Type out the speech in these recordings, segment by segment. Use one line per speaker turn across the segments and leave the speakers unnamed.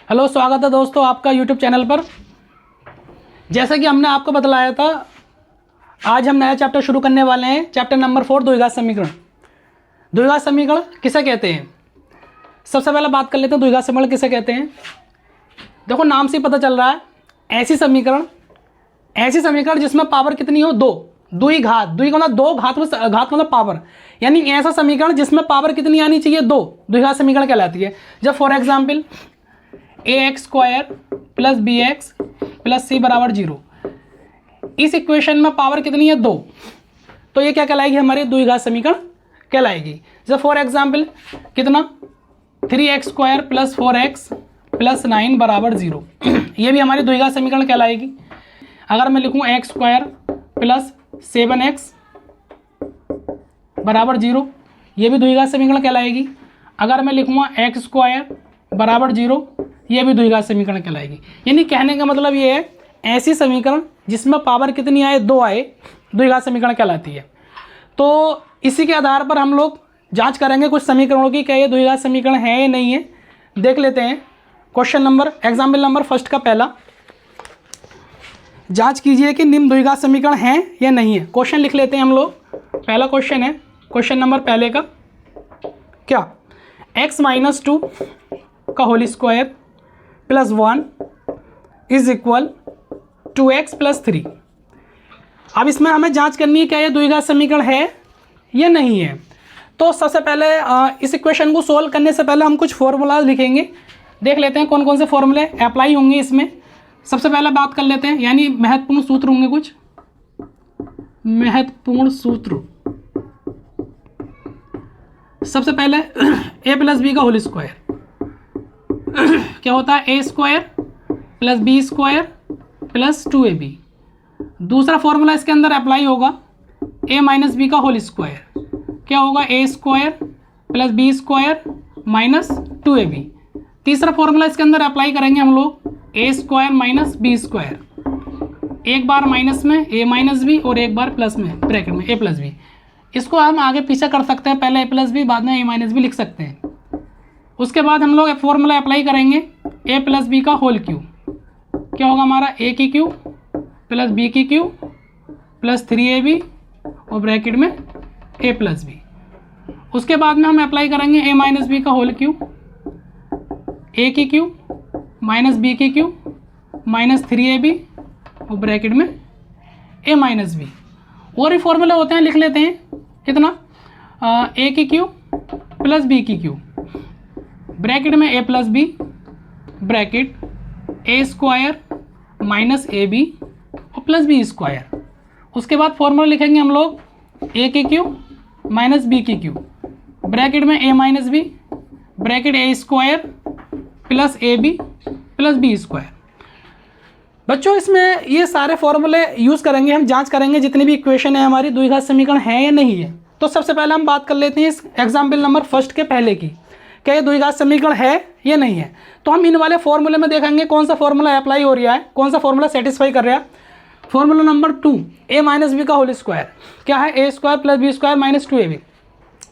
Hello, स्वागत है दोस्तों आपका यूट्यूब चैनल पर। जैसा कि हमने आपको बतलाया था, आज हम नया चैप्टर शुरू करने वाले हैं। चैप्टर नंबर 4, द्विघात समीकरण। द्विघात समीकरण किसे कहते हैं? सबसे पहले बात कर लेते हैं द्विघात समीकरण किसे कहते हैं। देखो, नाम से पता चल रहा है, ऐसी समीकरण जिसमें पावर कितनी हो? दो। द्विघात, द्वि का मतलब दो, घात मतलब पावर, यानी ऐसा समीकरण जिसमें पावर कितनी आनी चाहिए? दो, द्विघात समीकरण कहलाती है। जब for example ax² + bx + c = 0, इस इक्वेशन में पावर कितनी है? दो, तो ये क्या कहलाएगी? हमारी द्विघात समीकरण कहलाएगी। जब फॉर एग्जाम्पल कितना 3x² + 4x + 9 = 0, ये भी हमारी द्विघात समीकरण कहलाएगी। अगर मैं लिखूं x² + 7x = 0, ये भी द्विघात समीकरण कहलाएगी। अगर मैं लिखूंगा x² = 0, ये भी द्विघात समीकरण कहलाएगी। यानी कहने का मतलब ये है, ऐसी समीकरण जिसमें पावर कितनी आए? दो आए, द्विघात समीकरण कहलाती है। तो इसी के आधार पर हम लोग जांच करेंगे कुछ समीकरणों की, क्या ये द्विघात समीकरण है या नहीं है। देख लेते हैं question number, example number first का पहला। जांच कीजिए कि निम्न द्विघात समीकरण है या नहीं है। क्वेश्चन लिख लेते हैं हम लोग। पहला क्वेश्चन है, क्वेश्चन नंबर पहले का क्या? x - 2 का होल स्क्वायर + 1 = 2x + 3। अब इसमें हमें जांच करनी है क्या ये द्विघात समीकरण है या नहीं है। तो सबसे पहले इस इक्वेशन को सोल्व करने से पहले हम कुछ फॉर्मूलाज लिखेंगे। देख लेते हैं कौन कौन से फॉर्मूले अप्लाई होंगे इसमें। सबसे पहले बात कर लेते हैं, यानी महत्वपूर्ण सूत्र होंगे कुछ महत्वपूर्ण सूत्र। सबसे पहले a + b का होल स्क्वायर क्या होता है? a² + b² + 2ab। दूसरा फॉर्मूला इसके अंदर अप्लाई होगा, a - b का होल स्क्वायर क्या होगा? a² + b² - 2ab। तीसरा फॉर्मूला इसके अंदर अप्लाई करेंगे हम लोग, a² - b²। एक बार माइनस में a - b और एक बार प्लस में ब्रैकेट में a + b। इसको हम आगे पीछे कर सकते हैं, पहले a + b बाद में a - b लिख सकते हैं। उसके बाद हम लोग फॉर्मूला अप्लाई करेंगे, a + b का होल क्यूब क्या होगा हमारा? a³ + b³ + 3ab और ब्रैकेट में a + b। उसके बाद में हम अप्लाई करेंगे a - b का whole cube, a³ - b³ - 3ab और ब्रैकेट में a - b। और भी फॉर्मूले होते हैं, लिख लेते हैं। कितना? a³ + b³ ब्रैकेट में a + b bracket a² - ab और +b²। उसके बाद फॉर्मूला लिखेंगे हम लोग, a³ - b³ ब्रैकेट में a - b bracket a² + ab + b²। बच्चों, इसमें ये सारे फॉर्मूले यूज़ करेंगे, हम जांच करेंगे जितनी भी इक्वेशन है हमारी द्विघात समीकरण है या नहीं है। तो सबसे पहले हम बात कर लेते हैं इस एग्जाम्पल नंबर फर्स्ट के पहले की, क्या ये द्विघात समीकरण है या नहीं है। तो हम इन वाले फॉर्मूले में देखेंगे कौन सा फॉर्मूला अप्लाई हो रहा है, कौन सा फॉर्मूला सेटिस्फाई कर रहा है। फॉर्मूला नंबर 2, a - b का होल स्क्वायर क्या है? a² + b² - 2ab।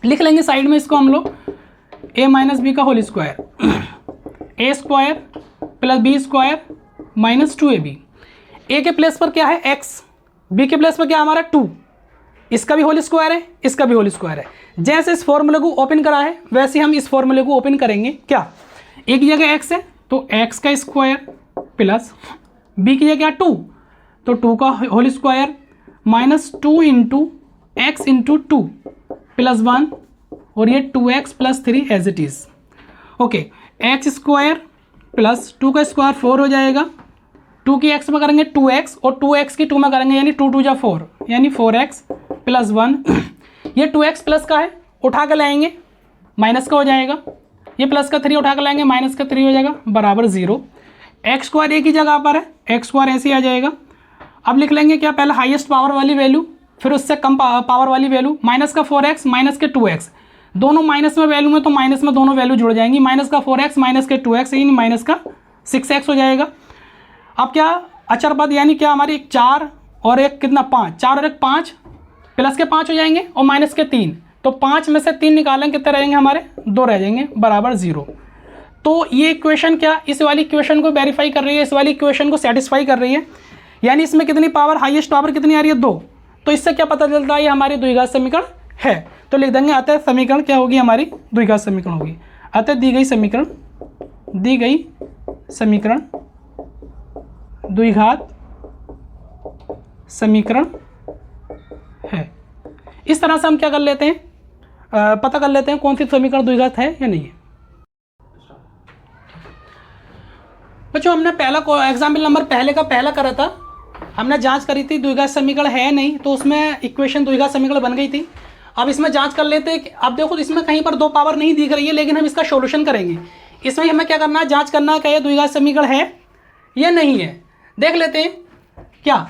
लिख लेंगे साइड में इसको हम लोग, a - b का whole square a² + b² - 2ab। a के प्लेस पर क्या है? x, b के प्लेस पर क्या हमारा? 2। इसका भी होल स्क्वायर है, इसका भी होल स्क्वायर है। जैसे इस फॉर्मूले को ओपन करा है वैसे हम इस फॉर्मूले को ओपन करेंगे। क्या? a की जगह x है तो x का स्क्वायर प्लस b की जगह 2 तो 2 का होल स्क्वायर -2 × x × 2 + 1 और ये 2x + 3 as it is. Okay, x² + 2 का स्क्वायर 4 हो जाएगा। 2 की x में करेंगे 2x और 2x की 2 में करेंगे, यानी 2 × 2 = 4 यानी 4x + 1। ये 2x प्लस का है, उठा कर लाएंगे माइनस का हो जाएगा। ये प्लस का 3 उठा कर लाएंगे माइनस का 3 हो जाएगा बराबर 0। x² एक ही जगह पर है, x² ऐसे ही आ जाएगा। अब लिख लेंगे क्या? पहले हाईएस्ट पावर वाली वैल्यू, फिर उससे कम पावर वाली वैल्यू। माइनस का 4x माइनस के 2x, दोनों माइनस में वैल्यू में तो माइनस में दोनों वैल्यू जुड़ जाएंगी। माइनस का 4x माइनस के 2x यानी माइनस का 6x हो जाएगा। अब क्या? अचर पद यानी क्या हमारी 4 और 1 कितना? 5। 4 और 1 5, प्लस के 5 हो जाएंगे और माइनस के 3, तो 5 में से 3 निकालेंगे कितने रहेंगे हमारे? 2 रह जाएंगे बराबर 0। तो ये इक्वेशन क्या इस वाली इक्वेशन को वेरीफाई कर रही है, इस वाली इक्वेशन को सेटिस्फाई कर रही है, यानी इसमें कितनी पावर, हाईएस्ट पावर कितनी आ रही है 2। तो इससे क्या पता चलता है ये हमारी द्विघात समीकरण है। तो लिख देंगे अतः समीकरण क्या होगी, हमारी द्विघात समीकरण होगी। अतः दी गई समीकरण द्विघात समीकरण है। इस तरह से हम क्या कर लेते हैं, पता कर लेते हैं कौन सी समीकरण द्विघात है या नहीं है। बच्चों हमने पहला एग्जाम्पल नंबर पहले का पहला करा था, हमने जांच करी थी द्विघात समीकरण है नहीं, तो उसमें इक्वेशन द्विघात समीकरण बन गई थी। अब इसमें जांच कर लेते हैं कि अब देखो इसमें कहीं पर 2 पावर नहीं दिख रही है, लेकिन हम इसका सॉल्यूशन करेंगे। इसमें हमें क्या करना है, जांच करना है क्या ये द्विघात समीकरण है या नहीं है। देख लेते हैं क्या,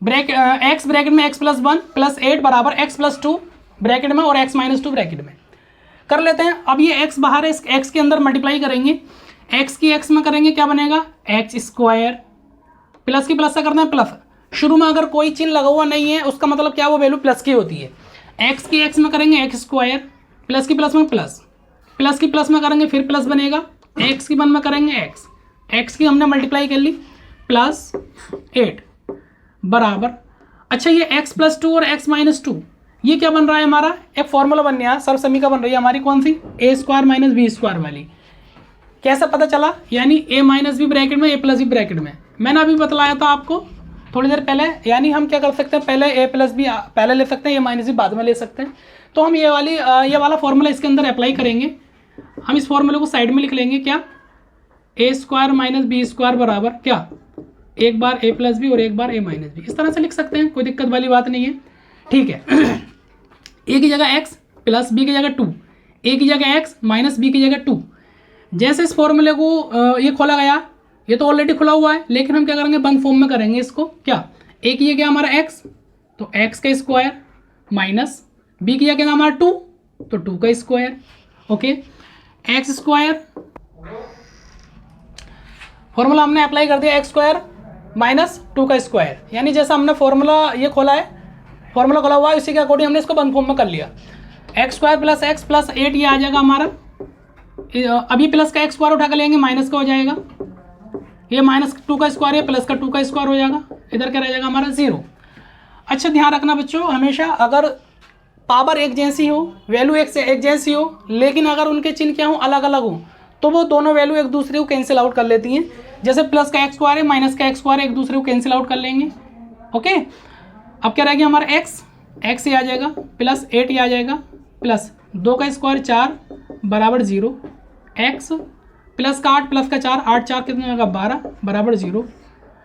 एक्स ब्रैकेट में x+1 + 8 बराबर x+2 ब्रैकेट में और x-2 ब्रैकेट में कर लेते हैं। अब ये x बाहर है, इस x के अंदर मल्टीप्लाई करेंगे, x की x में करेंगे क्या बनेगा x², प्लस की प्लस से करना है प्लस। शुरू में अगर कोई चिन्ह लगा हुआ नहीं है उसका मतलब क्या, वो वैल्यू प्लस की होती है। x की x में करेंगे x², प्लस की प्लस में प्लस, प्लस की प्लस में करेंगे फिर प्लस बनेगा, x की 1 में करेंगे x की हमने मल्टीप्लाई कर ली +8 बराबर। अच्छा ये x+2 और x-2 ये क्या बन रहा है हमारा, एक फॉर्मूला बन रहा है, सर्व समीकरण बन रही है हमारी कौन सी, a² - b² वाली। कैसे पता चला, यानी a - b ब्रैकेट में a + b ब्रैकेट में, मैंने अभी बतलाया था आपको थोड़ी देर पहले। यानी हम क्या कर सकते हैं, पहले a + b पहले ले सकते हैं, a - b बाद में ले सकते हैं। तो हम ये वाला फॉर्मूला इसके अंदर अप्लाई करेंगे। हम इस फॉर्मूले को साइड में लिख लेंगे क्या, a² - b² बराबर क्या, एक बार a + b और एक बार a - b। इस तरह से लिख सकते हैं, कोई दिक्कत वाली बात नहीं है, ठीक है। a की जगह x + b की जगह 2, a की जगह x - b की जगह 2। जैसे इस फॉर्मूले को ये खोला गया, ये तो ऑलरेडी खुला हुआ है, लेकिन हम क्या करेंगे बंद फॉर्म में करेंगे इसको। क्या, a की जगह हमारा x तो x का स्क्वायर माइनस b की जगह हमारा 2 तो 2 का स्क्वायर, ओके। x² फॉर्मूला हमने अप्लाई कर दिया, x² - 2 का स्क्वायर, यानी जैसा हमने फॉर्मूला ये खोला है, फॉर्मूला खोला हुआ है, इसी के अकॉर्डिंग हमने इसको बंद फॉर्म में कर लिया। x² + x + 8 ये आ जाएगा हमारा। अभी प्लस का x² उठा कर लेंगे, माइनस का हो जाएगा, ये -2 का स्क्वायर है, प्लस का 2 का स्क्वायर हो जाएगा, इधर क्या रह जाएगा हमारा 0। अच्छा ध्यान रखना बच्चों, हमेशा अगर पावर एक जैसी हो, वैल्यू एक जैसी हो, लेकिन अगर उनके चिन्ह क्या हो अलग अलग हो, तो वो दोनों वैल्यू एक दूसरे को कैंसिल आउट कर लेती हैं। जैसे प्लस का x² है, माइनस का x² एक दूसरे को कैंसिल आउट कर लेंगे, ओके। अब क्या रहेगा हमारा x ये आ जाएगा, +8 ये आ जाएगा, प्लस 2 का स्क्वायर 4 बराबर 0, x प्लस का 8 प्लस का 4, 8 4 कितना होगा 12 बराबर 0।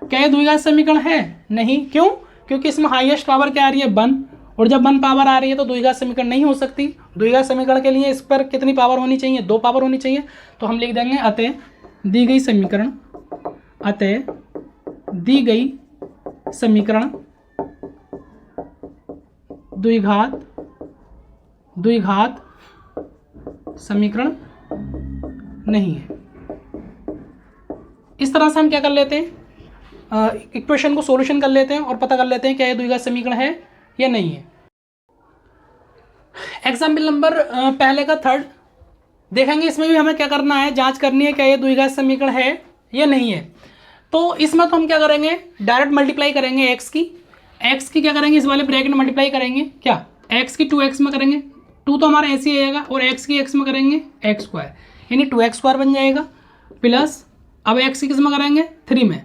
क्या ये द्विघात समीकरण है, नहीं, क्यों, क्योंकि इसमें हाईएस्ट पावर क्या आ रही है 1, और जब 1 पावर आ रही है तो द्विघात समीकरण नहीं हो सकती। द्विघात समीकरण के लिए इस पर कितनी पावर होनी चाहिए, 2 पावर होनी चाहिए। तो हम लिख देंगे अतः दी गई समीकरण, अतः दी गई समीकरण द्विघात समीकरण नहीं है। इस तरह से हम क्या कर लेते हैं, इक्वेशन को सॉल्यूशन कर लेते हैं और पता कर लेते हैं क्या ये द्विघात समीकरण है या नहीं है। एग्जाम्पल नंबर पहले का 3rd देखेंगे, इसमें भी हमें क्या करना है, जांच करनी है क्या ये द्विघात समीकरण है या नहीं है। तो इसमें तो हम क्या करेंगे, डायरेक्ट मल्टीप्लाई करेंगे x की क्या करेंगे, इस वाले ब्रैकेट में मल्टीप्लाई करेंगे क्या, x की 2x में करेंगे, 2 तो हमारा ऐसे ही आएगा, और x की x में करेंगे x², यानी 2x² बन जाएगा, प्लस अब x की किस में करेंगे 3 में,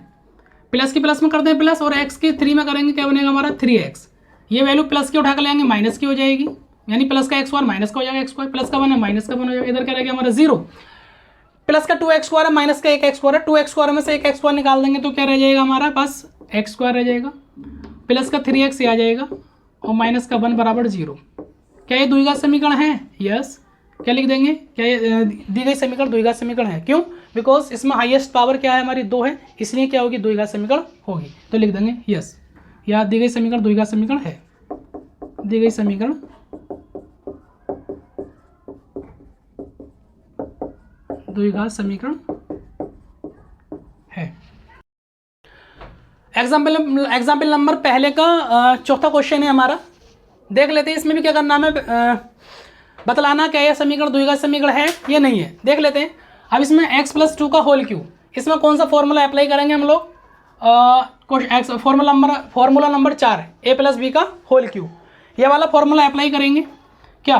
प्लस की प्लस में करते हैं प्लस, और x की 3 में करेंगे क्या बनेगा हमारा 3x। ये वैल्यू प्लस की उठा कर लेंगे, माइनस की हो जाएगी, यानी प्लस का x² माइनस का हो जाएगा x², प्लस का 1 है माइनस का 1 हो जाएगा, इधर क्या रहेगा हमारा 0, प्लस का 2x² है माइनस का 1x² है, 2x² में से 1x² निकाल देंगे तो क्या रह जाएगा हमारा पास x² रह जाएगा, प्लस का 3x आ जाएगा, और माइनस का 1 बराबर 0। क्या ये द्विघात समीकरण है, यस। क्या लिख देंगे, क्या ये दी गई समीकरण द्विघात समीकरण है, क्यों, बिकॉज इसमें हाईएस्ट पावर क्या है हमारी 2 है, इसलिए क्या होगी द्विघात समीकरण होगी। तो लिख देंगे यस, या दी गई समीकरण द्विघात समीकरण है, दी गई समीकरण द्विघात समीकरण है। एग्जाम्पल नंबर पहले का 4था क्वेश्चन है हमारा, देख लेते हैं। इसमें भी क्या करना है, हमें बतलाना क्या यह समीकरण द्विघात समीकरण है या नहीं है। देख लेते हैं। अब इसमें x प्लस 2 का होल क्यूब, इसमें कौन सा फॉर्मूला अप्लाई करेंगे हम लोग? फॉर्मूला नंबर 4 है, a प्लस बी का होल क्यूब, ये वाला फॉर्मूला अप्लाई करेंगे। क्या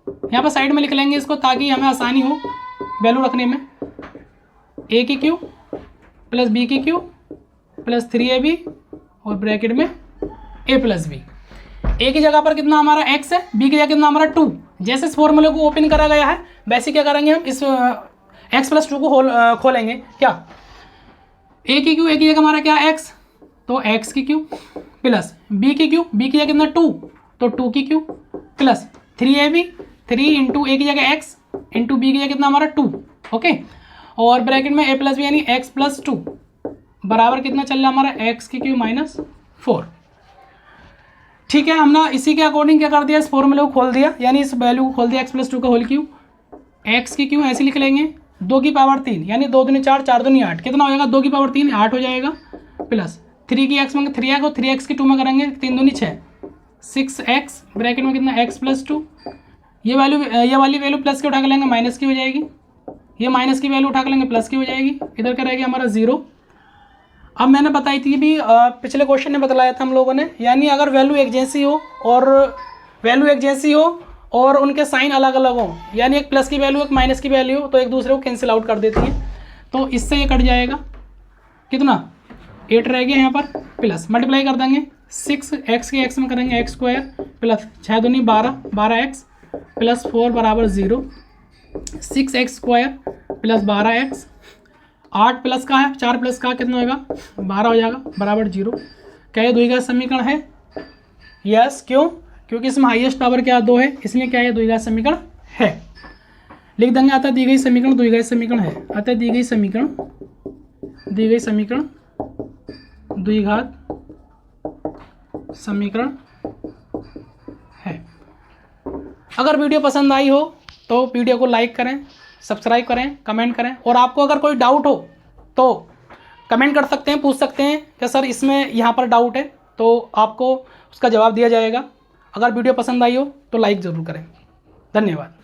यहाँ पर साइड में लिख लेंगे इसको ताकि हमें आसानी हो वैल्यू रखने में। a की क्यूब प्लस b की क्यूब प्लस 3ab और ब्रैकेट में a प्लस बी। a की जगह पर कितना हमारा x है, b की जगह कितना हमारा 2। जैसे इस फॉर्मूले को ओपन करा गया है वैसे क्या करेंगे हम, इस x प्लस 2 को खोलेंगे। क्या a की क्यूब, a की जगह हमारा क्या x, तो x की क्यूब प्लस b की क्यूब, b की जगह कितना 2 तो 2 की cube plus 3ab, 3 into a की जगह x इंटू b की जगह कितना हमारा 2। ओके, और ब्रैकेट में a प्लस बी यानी x प्लस 2 बराबर कितना चल रहा है हमारा x की क्यूब माइनस 4। ठीक है, हमने इसी के अकॉर्डिंग क्या कर दिया, इस फॉर्मूले को खोल दिया, यानी इस वैल्यू को खोल दिया x प्लस 2 का होल क्यूब। x की क्यूब ऐसे लिख लेंगे 2 की पावर 3 यानी 2 दूनी 4, 4 दूनी 8, कितना हो जाएगा 2 की पावर 3 8 हो जाएगा, प्लस 3 की x में 3 को 3x की 2 में करेंगे 3 दूनी 6, 6x ब्रैकेट में कितना x प्लस 2। ये वाली वैल्यू प्लस की उठा के लेंगे माइनस की हो जाएगी, ये माइनस की वैल्यू उठा के लेंगे प्लस की हो जाएगी, इधर क्या रहेगी हमारा 0। अब मैंने बताई थी भी पिछले क्वेश्चन में बतलाया था हम लोगों ने, यानी अगर वैल्यू एक जैसी हो और उनके साइन अलग अलग हो, यानी एक प्लस की वैल्यू एक माइनस की वैल्यू हो तो एक दूसरे को कैंसिल आउट कर देती है, तो इससे ये कट जाएगा कितना 8 रह गया यहाँ पर, प्लस मल्टीप्लाई कर देंगे 6x के x में करेंगे x स्क्वायर प्लस 6 दूनी 12, 12x प्लस 4 बराबर 0, 6x square plus 12x, 8 plus का है 4 प्लस का कितना होगा 12 हो जाएगा बराबर 0। क्या ये द्विघात समीकरण है? यस, क्यों? क्योंकि इसमें हाईएस्ट पावर क्या 2 है, इसलिए क्या ये द्विघात समीकरण है। लिख देंगे अतः दी गई समीकरण द्विघात समीकरण है, अतः दी गई समीकरण द्विघात समीकरण है। अगर वीडियो पसंद आई हो तो वीडियो को लाइक करें, सब्सक्राइब करें, कमेंट करें, और आपको अगर कोई डाउट हो तो कमेंट कर सकते हैं, पूछ सकते हैं कि सर इसमें यहाँ पर डाउट है, तो आपको उसका जवाब दिया जाएगा। अगर वीडियो पसंद आई हो तो लाइक ज़रूर करें। धन्यवाद।